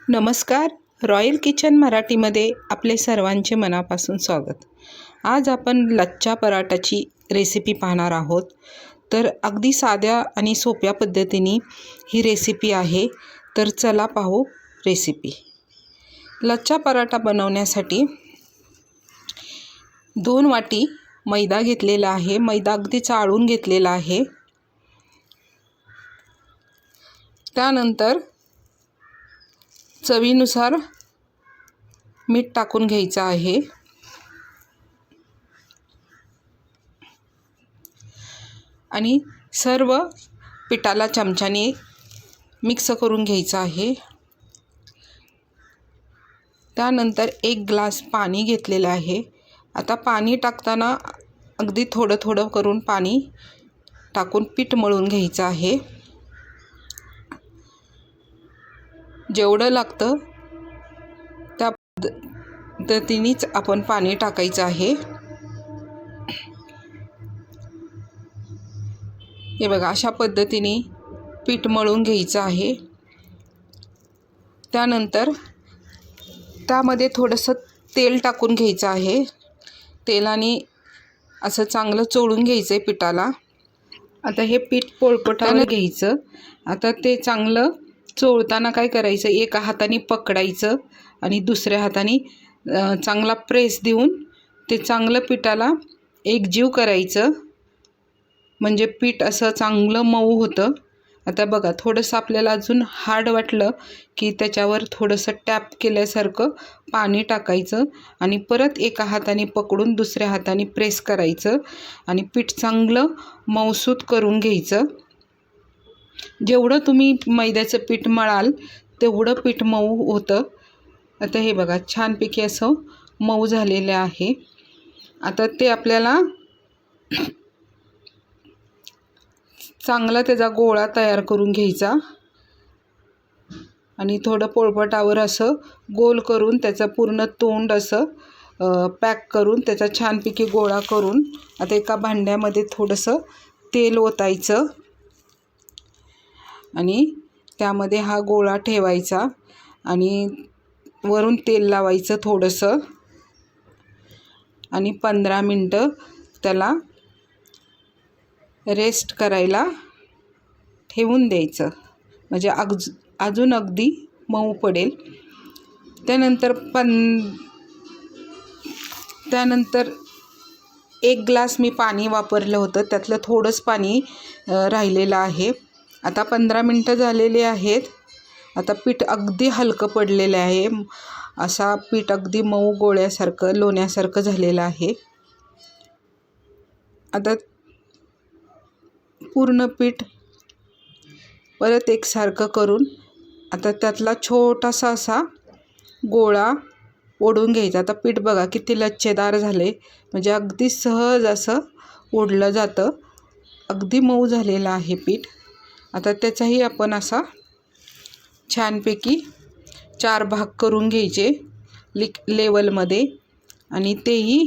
नमस्कार. Royal kitchen मराठीमध्ये आपले सर्वांचे मनापासून स्वागत. आज आपण लच्छा पराठाची रेसिपी पाहणार आहोत. तर अगदी साध्या आणि सोप्या पद्धतीने ही रेसिपी आहे. तर चला पाहू रेसिपी. लच्छा पराठा बनवण्यासाठी 2 वाटी मैदा घेतलेला आहे. मैदा अगदी चाळून घेतलेला आहे. त्यानंतर चवीनुसार मीठ टाकून घ्यायचं आहे. आणि सर्व पिठाला चमच्याने मिक्स करून घ्यायचं आहे. त्यानंतर 1 ग्लास पाणी घेतलेलं आहे. आता पाणी टाकताना अगदी थोडं थोडं करून पाणी टाकून पीठ मळून घ्यायचं आहे. जेवढं लागतं त्या पद्धतीनेच आपण पाणी टाकायचं आहे. हे बघा, अशा पद्धतीने पीठ मळून घ्यायचं आहे. त्यानंतर त्यामध्ये थोडंसं तेल टाकून घ्यायचं आहे. तेलाने असं चांगलं चोळून घ्यायचं आहे पिठाला. आता हे पीठ पोळपाटावर घ्यायचं. आता ते चांगलं चोळताना काय करायचं, एका हाताने पकडायचं आणि दुसऱ्या हाताने चांगला प्रेस देऊन ते चांगलं पिठाला एकजीव करायचं. म्हणजे पीठ असं चांगलं मऊ होतं. आता बघा, थोडंसं आपल्याला अजून हार्ड वाटलं की त्याच्यावर थोडंसं टॅप केल्यासारखं पाणी टाकायचं आणि परत एका हाताने पकडून दुसऱ्या हाताने प्रेस करायचं आणि पीठ चांगलं मऊसूत करून घ्यायचं. जेवढं तुम्ही मैद्याचं पीठ मळाल तेवढं पीठ मऊ होतं. आता हे बघा, छानपैकी असं मऊ झालेलं आहे. आता ते आपल्याला चांगला त्याचा गोळा तयार करून घ्यायचा आणि थोडं पोळपाटावर असं गोल करून त्याचं पूर्ण तोंड असं पॅक करून त्याचा छानपैकी गोळा करून आता एका भांड्यामध्ये थोडंसं तेल ओतायचं आणि त्यामध्ये हा गोळा ठेवायचा आणि वरून तेल लावायचं थोडंसं आणि 15 मिनटं त्याला रेस्ट करायला ठेवून द्यायचं. म्हणजे अजून अगदी मऊ पडेल. त्यानंतर 1 ग्लास मी पाणी वापरलं होतं. त्यातलं थोडंच पाणी राहिलेलं आहे. आता 15 मिनटं झालेली आहेत. आता पीठ अगदी हलकं पडलेलं आहे. असा पीठ अगदी मऊ गोळ्यासारखं लोण्यासारखं झालेलं आहे. आता पूर्ण पीठ परत एकसारखं करून आता त्यातला छोटासा असा गोळा ओढून घ्यायचा. आता पीठ बघा किती लच्छेदार झाले. म्हणजे अगदी सहज असं ओढलं जातं. अगदी मऊ झालेलं आहे पीठ. आता त्याचाही आपण असा छानपैकी 4 भाग करून घ्यायचे लेवलमध्ये आणि तेही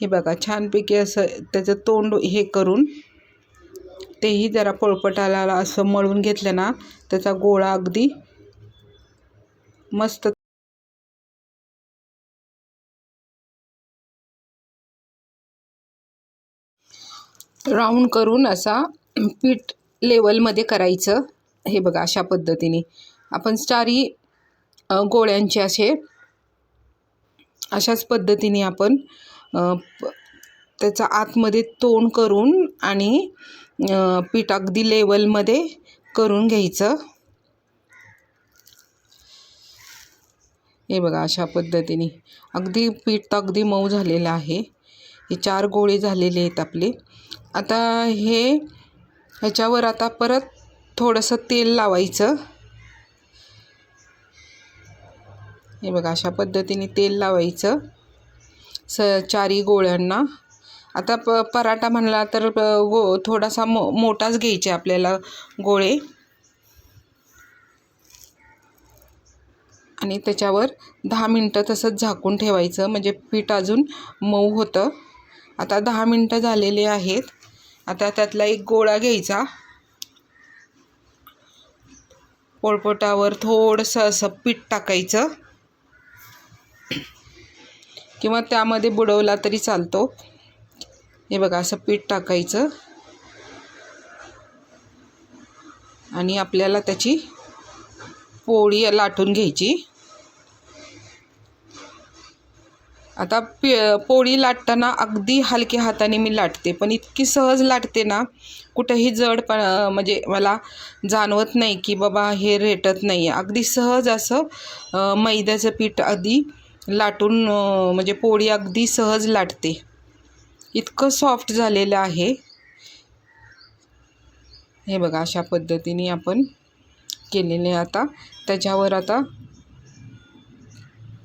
हे बघा छानपैकी असं त्याचं तोंड हे करून तेही जरा पोळपाटाला असं मळून घेतलं ना, त्याचा गोळा अगदी मस्त राऊंड करून असा पीठ लेवलमध्ये करायचं. हे बघा, अशा पद्धतीने आपण 4ही गोळ्यांचे अशाच पद्धतीने आपण त्याचा आतमध्ये तोंड करून आणि पीठ अगदी लेवलमध्ये करून घ्यायचं. हे बघा, अशा पद्धतीने अगदी पीठ अगदी मऊ झालेलं आहे. हे 4 गोळे झालेले आहेत आपले. आता ह्याच्यावर आता परत थोडंसं तेल लावायचं. हे बघा, अशा पद्धतीने तेल लावायचं 4ही गोळ्यांना. आता पराठा म्हणला तर थोडासा मोठाच घ्यायचे आपल्याला गोळे आणि त्याच्यावर 10 मिनटं तसंच झाकून ठेवायचं. म्हणजे पीठ अजून मऊ होतं. आता 10 मिनटं झालेले आहेत. आता त्यातला एक गोळा घ्यायचा पोळपाटावर थोडंसं असं पीठ टाकायचं किंवा त्यामध्ये बुडवला तरी चालतो. हे बघा असं पीठ टाकायचं आणि आपल्याला त्याची पोळी लाटून घ्यायची. आता पोळी लाटताना अगदी हलक्या हाताने मी लाटते, पण इतकी सहज लाटते ना, कुठंही जड म्हणजे मला जाणवत नाही की बाबा हे रेटत नाही आहे. अगदी सहज असं मैद्याचं पीठ आधी लाटून म्हणजे पोळी अगदी सहज लाटते. इतकं सॉफ्ट झालेलं आहे. हे बघा अशा पद्धतीने आपण केलेले. आता त्याच्यावर आता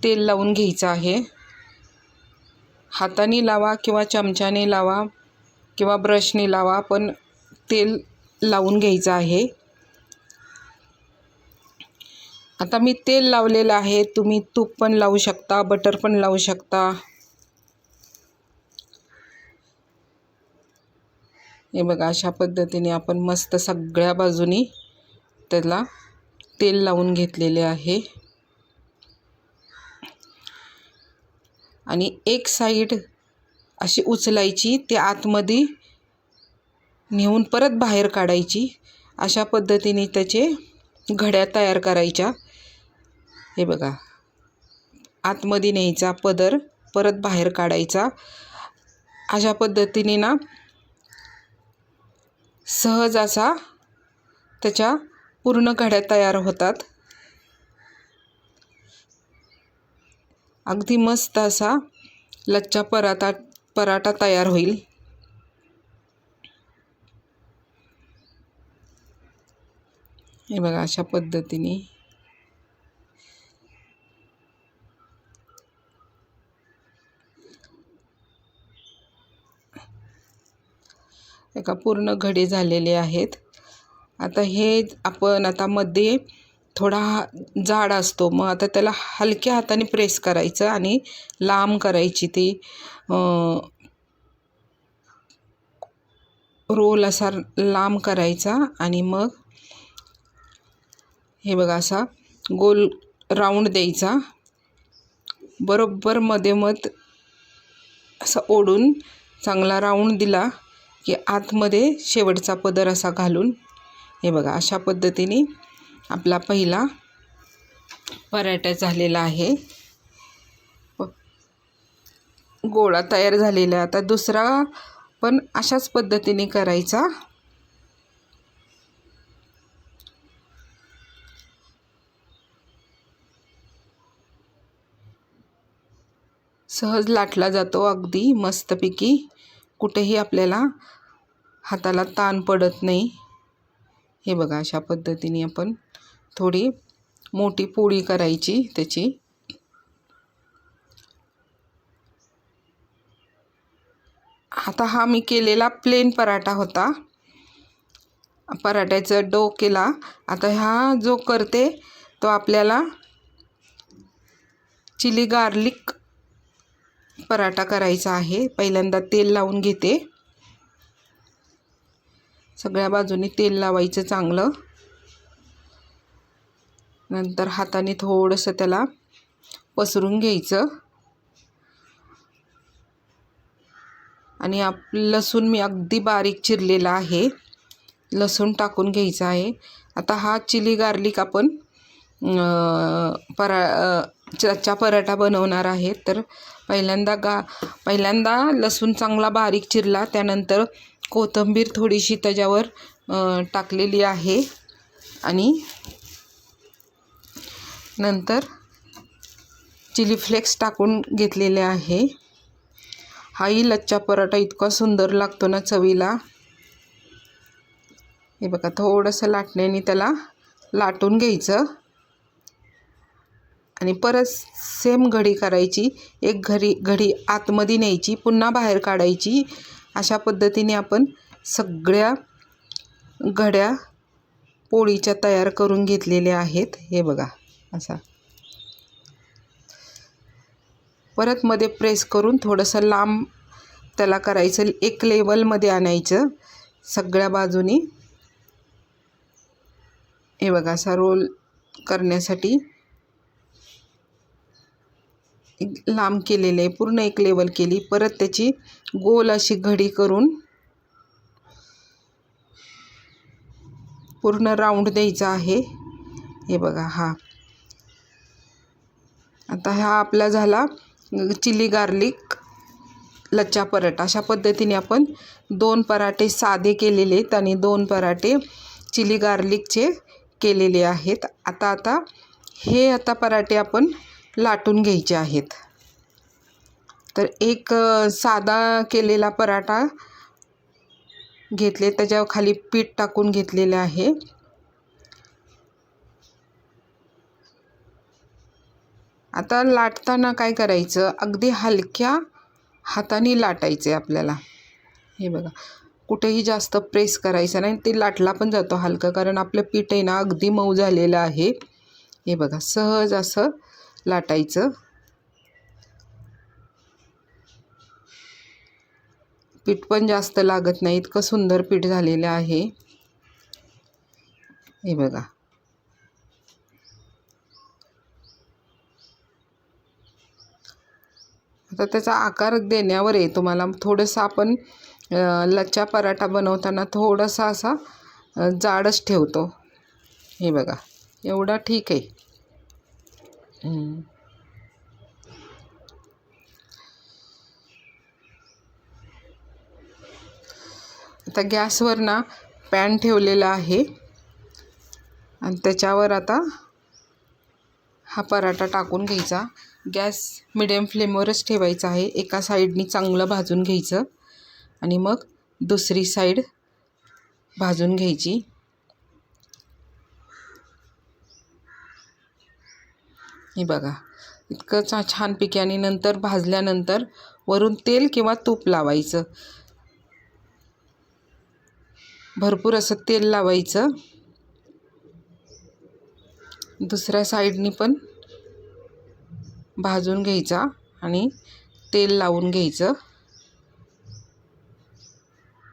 तेल लावून घ्यायचं आहे. हाताने लावा किंवा चमच्याने लावा किंवा ब्रशने लावा, पण तेल लावून घ्यायचं आहे. आता मी तेल लावलेलं आहे. तुम्ही तूप पण लावू शकता, बटर पण लावू शकता. हे बघा अशा पद्धतीने आपण मस्त सगळ्या बाजूनी त्याला तेल लावून घेतलेले आहे. आणि एक साईड अशी उचलायची, ते आतमध्ये नेऊन परत बाहेर काढायची. अशा पद्धतीने त्याचे घड्या तयार करायच्या. हे बघा आतमध्ये न्यायचा पदर, परत बाहेर काढायचा. अशा पद्धतीने ना सहज असा त्याच्या पूर्ण घड्या तयार होतात. अगदी मस्त असा लच्छा पराठा तयार होईल. हे बघा अशा पद्धतीने एका पूर्ण घडे झालेले आहेत. आता हे आपण आता मध्ये थोडा जाड असतो, मग आता त्याला हलक्या हाताने प्रेस करायचं आणि लांब करायची. ती रोल असा लांब करायचा आणि मग हे बघा असा गोल राऊंड द्यायचा. बरोबर मधेमध असा ओढून चांगला राऊंड दिला की आतमध्ये शेवटचा पदर असा घालून, हे बघा अशा पद्धतीने आपला पहिला पराठा झालेला आहे. गोळा तयार झालेला. आता दुसरा पण अशाच पद्धतीने करायचा. सहज लाटला जातो अगदी मस्तपैकी. कुठेही आपल्याला हाताला ताण पडत नाही. हे बघा अशा पद्धतीने आपण थोडी मोठी पोळी करायची त्याची. आता हा मी केलेला प्लेन पराठा होता. पराठ्याचं डो केला. आता हा जो करते तो आपल्याला चिली गार्लिक पराठा करायचा आहे. पहिल्यांदा तेल लावून घेते. सगळ्या बाजूनी तेल लावायचं चांगलं. नंतर हाताने थोडंसं त्याला पसरून घ्यायचं आणि लसूण मी अगदी बारीक चिरलेला आहे. लसूण टाकून घ्यायचा आहे. आता हा चिली गार्लिक आपण लच्छा पराठा बनवणार आहे. तर पहिल्यांदा लसूण चांगला बारीक चिरला, त्यानंतर कोथिंबीर थोडीशी त्याच्यावर टाकलेली आहे आणि नंतर चिली फ्लेक्स टाकून घेतलेले आहे. हाही लच्छा पराठा इतका सुंदर लागतो ना चवीला. हे बघा थोडंसं लाटण्याने त्याला लाटून घ्यायचं आणि परत सेम घडी करायची. एक घडी आतमध्ये न्यायची, पुन्हा बाहेर काढायची. अशा पद्धतीने आपण सगळ्या घड्या पोळीच्या तयार करून घेतलेल्या आहेत. हे बघा असा परत मध्ये प्रेस करून थोडंसं लांब त्याला करायचं. एक लेवलमध्ये आणायचं सगळ्या बाजूनी. हे बघा असा रोल करण्यासाठी लांब केलेले आहे, पूर्ण एक लेवल केली, परत त्याची गोल अशी घडी करून पूर्ण राऊंड द्यायचा आहे. हे बघा हा. आता हा आपला झाला चिली गार्लिक लच्छा पराठा. अशा पद्धतीने आपण 2 पराठे साधे केलेले आहेत आणि 2 पराठे चिली गार्लिकचे केलेले आहेत. आता हे पराठे आपण लाटून घ्यायचे आहेत. तर एक साधा केलेला पराठा घेतले, त्याच्यावर खाली पीठ टाकून घेतलेले आहे. आता लाटताना काय करायचं, अगदी हलक्या हाताने लाटायचे आपल्याला. हे बघा, कुठेही जास्त प्रेस करायचं नाही, ते लाटला पण जातो हलका, कारण आपलं पीठ आहे ना अगदी मऊ झालेलं आहे. हे बघा, सहज असं लाटायचं. पीठ पण जास्त लागत नाही, इतकं सुंदर पीठ झालेलं आहे. हे बघा, आता त्याचा आकार देण्यावर आहे तुम्हाला. थोडंसं आपण लच्छा पराठा बनवताना थोडासा असा जाडच ठेवतो. हे बघा, एवढा ठीक आहे. आता गॅसवर ना पॅन ठेवलेला आहे आणि त्याच्यावर आता हा पराठा टाकून घ्यायचा. गॅस मिडियम फ्लेमवरच ठेवायचा आहे. एका साईडनी चांगलं भाजून घ्यायचं आणि मग दुसरी साईड भाजून घ्यायची. हे बघा, इतकं छानपैकी. आणि नंतर भाजल्यानंतर वरून तेल किंवा तूप लावायचं. भरपूर असं तेल लावायचं. दुसऱ्या साईडनी पण भाजून घ्यायचा आणि तेल लावून घ्यायचं.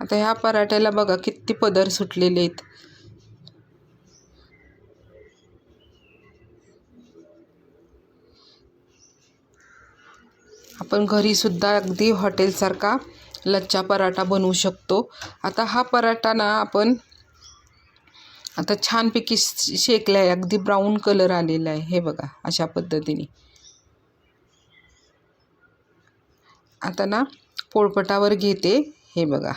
आता ह्या पराठ्याला बघा किती पदर सुटलेले आहेत. आपण घरीसुद्धा अगदी हॉटेलसारखा लच्छा पराठा बनवू शकतो. आता हा पराठा ना आपण आता छानपैकी शेकला आहे, अगदी ब्राऊन कलर आलेला आहे. हे बघा, अशा पद्धतीने. आता ना पोळपटावर घेते. हे बघा,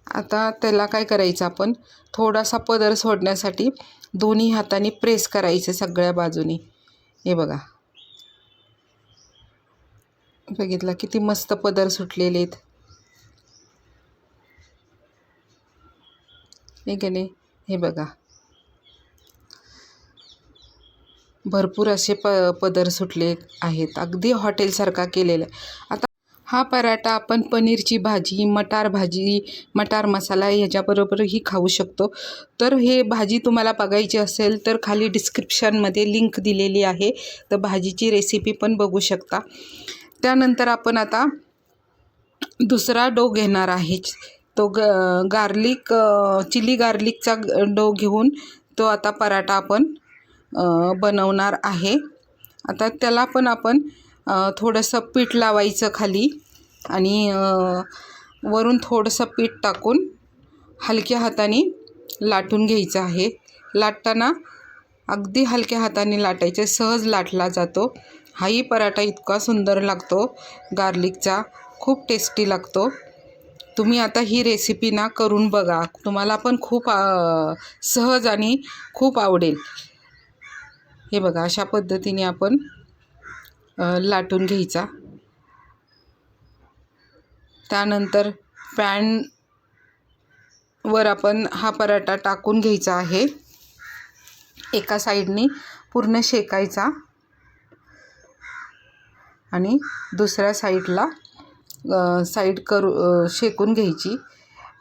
आता त्याला काय करायचं, आपण थोडासा पदर सोडण्यासाठी दोन्ही हाताने प्रेस करायचं सगळ्या बाजूनी. हे बघा, बघितला किती मस्त पदर सुटलेले आहेत. ठीक आहे. हे बघा, भरपूर असे पदर सुटले आहेत, अगदी हॉटेलसारखा केलेला आहे. आता हा पराठा आपण पनीरची भाजी, मटार भाजी, मटार मसाला ह्याच्याबरोबरही खाऊ शकतो. तर हे भाजी तुम्हाला बघायची असेल तर खाली डिस्क्रिप्शनमध्ये लिंक दिलेली आहे, तर भाजीची रेसिपी पण बघू शकता. त्यानंतर आपण आता दुसरा डो घेणार आहे. तो गार्लिक चिली गार्लिकचा डो घेऊन तो आता पराठा आपण बनवणार आहे. आता त्याला पण आपण थोडंसं पीठ लावायचं खाली आणि वरून थोडंसं पीठ टाकून हलक्या हाताने लाटून घ्यायचं आहे. लाटताना अगदी हलक्या हाताने लाटायचे, सहज लाटला जातो. हाही पराठा इतका सुंदर लागतो गार्लिकचा, खूप टेस्टी लागतो. तुम्ही आता ही रेसिपी ना करून बघा, तुम्हाला पण खूप सहज आणि खूप आवडेल. हे बघा, अशा पद्धतीने आपण लाटून घ्यायचा. त्यानंतर पॅनवर आपण हा पराठा टाकून घ्यायचा आहे. एका साईडनी पूर्ण शेकायचा आणि दुसऱ्या साईडला शेकून घ्यायची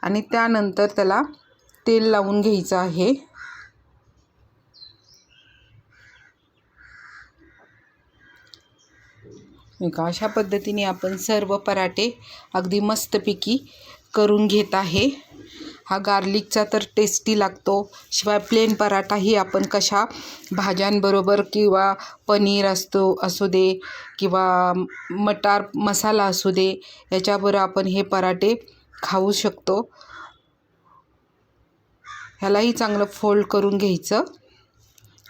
आणि त्यानंतर त्याला तेल लावून घ्यायचं आहे. अशा पद्धतीने आपण सर्व पराठे अगदी मस्तपैकी करून घेत आहे. हा गार्लिकचा तर टेस्टी लागतो. शिवाय प्लेन पराठाही आपण कशा भाज्यांबरोबर किंवा पनीर असू दे किंवा मटार मसाला असू दे, याच्याबरोबर आपण हे पराठे खाऊ शकतो. ह्यालाही चांगलं फोल्ड करून घ्यायचं.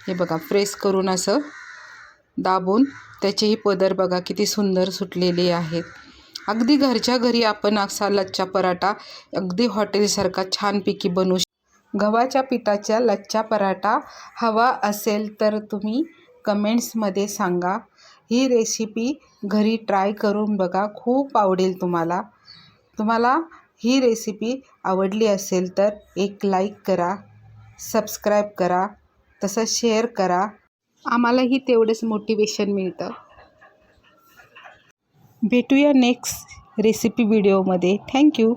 हे बघा, प्रेस करून असं दाबून त्याचेही पदर बघा किती सुंदर सुटलेले आहेत. अगदी घरच्या घरी आपण असा लच्छा पराठा अगदी हॉटेलसारखा छानपैकी बनवू शकतो. गव्हाच्या पिठाचा लच्छा पराठा हवा असेल तर तुम्ही कमेंट्समध्ये सांगा. ही रेसिपी घरी ट्राय करून बघा, खूप आवडेल तुम्हाला. तुम्हाला ही रेसिपी आवडली असेल तर एक लाईक करा, सबस्क्राईब करा, तसंच शेअर करा. आम्हालाही तेवढंच मोटिवेशन मिळतं. भेटूया नेक्स्ट रेसिपी व्हिडिओमध्ये. थँक्यू.